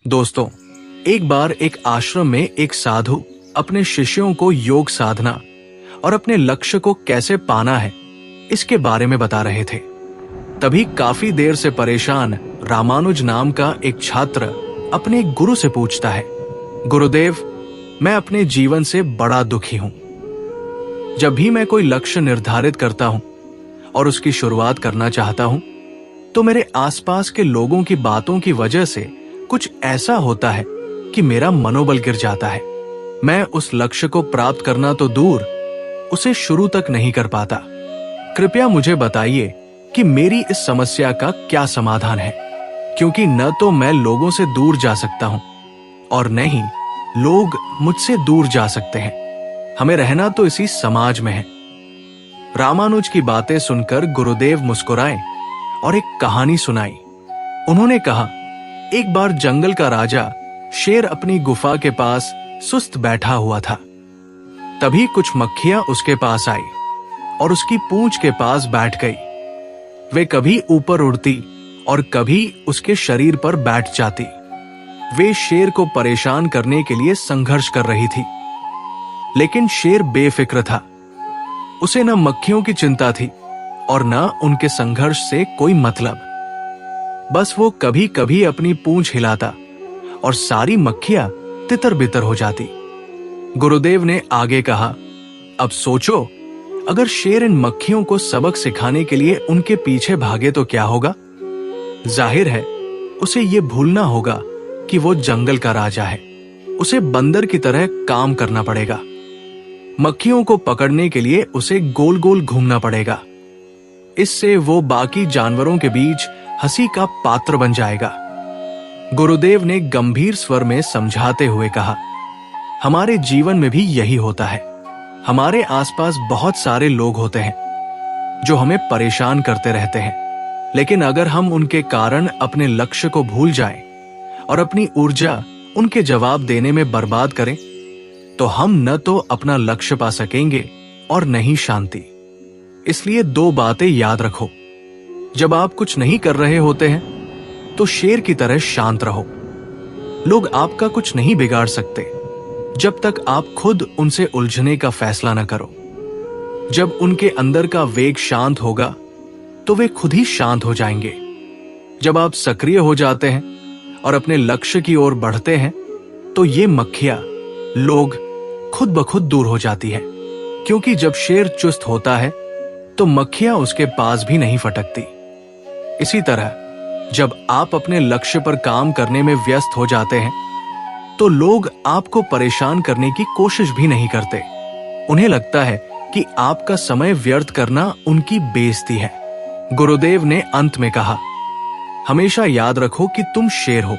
दोस्तों, एक बार एक आश्रम में एक साधु अपने शिष्यों को योग साधना और अपने लक्ष्य को कैसे पाना है इसके बारे में बता रहे थे। तभी काफी देर से परेशान रामानुज नाम का एक छात्र अपने गुरु से पूछता है, गुरुदेव, मैं अपने जीवन से बड़ा दुखी हूं। जब भी मैं कोई लक्ष्य निर्धारित करता हूं और उसकी शुरुआत करना चाहता हूं, तो मेरे आसपास के लोगों की बातों की वजह से कुछ ऐसा होता है कि मेरा मनोबल गिर जाता है। मैं उस लक्ष्य को प्राप्त करना तो दूर, उसे शुरू तक नहीं कर पाता। कृपया मुझे बताइए कि मेरी इस समस्या का क्या समाधान है, क्योंकि न तो मैं लोगों से दूर जा सकता हूं और न ही लोग मुझसे दूर जा सकते हैं। हमें रहना तो इसी समाज में है। रामानुज की बातें सुनकर गुरुदेव मुस्कुराए और एक कहानी सुनाई। उन्होंने कहा, एक बार जंगल का राजा शेर अपनी गुफा के पास सुस्त बैठा हुआ था। तभी कुछ मक्खियां उसके पास आई और उसकी पूंछ के पास बैठ गई। वे कभी ऊपर उड़ती और कभी उसके शरीर पर बैठ जाती। वे शेर को परेशान करने के लिए संघर्ष कर रही थी, लेकिन शेर बेफिक्र था। उसे न मक्खियों की चिंता थी और न उनके संघर्ष से कोई मतलब। बस वो कभी कभी अपनी पूंछ हिलाता और सारी मक्खियां तितर बितर हो जाती। गुरुदेव ने आगे कहा, अब सोचो, अगर शेर इन मक्खियों को सबक सिखाने के लिए उनके पीछे भागे तो क्या होगा? जाहिर है उसे ये भूलना होगा कि वो जंगल का राजा है। उसे बंदर की तरह काम करना पड़ेगा। मक्खियों को पकड़ने के लिए उसे गोल गोल घूमना पड़ेगा। इससे वो बाकी जानवरों के बीच हंसी का पात्र बन जाएगा। गुरुदेव ने गंभीर स्वर में समझाते हुए कहा, हमारे जीवन में भी यही होता है। हमारे आसपास बहुत सारे लोग होते हैं जो हमें परेशान करते रहते हैं, लेकिन अगर हम उनके कारण अपने लक्ष्य को भूल जाएं और अपनी ऊर्जा उनके जवाब देने में बर्बाद करें, तो हम न तो अपना लक्ष्य पा सकेंगे और न ही शांति। इसलिए दो बातें याद रखो। जब आप कुछ नहीं कर रहे होते हैं तो शेर की तरह शांत रहो। लोग आपका कुछ नहीं बिगाड़ सकते जब तक आप खुद उनसे उलझने का फैसला न करो। जब उनके अंदर का वेग शांत होगा तो वे खुद ही शांत हो जाएंगे। जब आप सक्रिय हो जाते हैं और अपने लक्ष्य की ओर बढ़ते हैं तो ये मक्खियां, लोग खुद ब खुद दूर हो जाती है, क्योंकि जब शेर चुस्त होता है तो मक्खियां उसके पास भी नहीं फटकती। इसी तरह जब आप अपने लक्ष्य पर काम करने में व्यस्त हो जाते हैं तो लोग आपको परेशान करने की कोशिश भी नहीं करते। उन्हें लगता है कि आपका समय व्यर्थ करना उनकी बेइज्जती है। गुरुदेव ने अंत में कहा, हमेशा याद रखो कि तुम शेर हो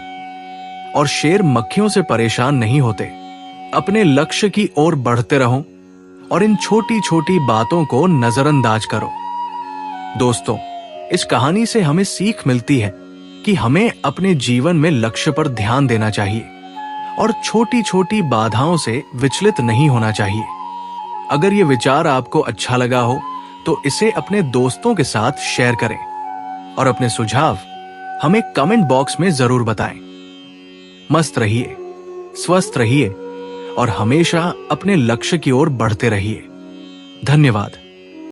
और शेर मक्खियों से परेशान नहीं होते। अपने लक्ष्य की ओर बढ़ते रहो और इन छोटी छोटी बातों को नजरअंदाज करो। दोस्तों, इस कहानी से हमें सीख मिलती है कि हमें अपने जीवन में लक्ष्य पर ध्यान देना चाहिए और छोटी छोटी बाधाओं से विचलित नहीं होना चाहिए। अगर ये विचार आपको अच्छा लगा हो तो इसे अपने दोस्तों के साथ शेयर करें और अपने सुझाव हमें कमेंट बॉक्स में जरूर बताएं। मस्त रहिए, स्वस्थ रहिए और हमेशा अपने लक्ष्य की ओर बढ़ते रहिए। धन्यवाद।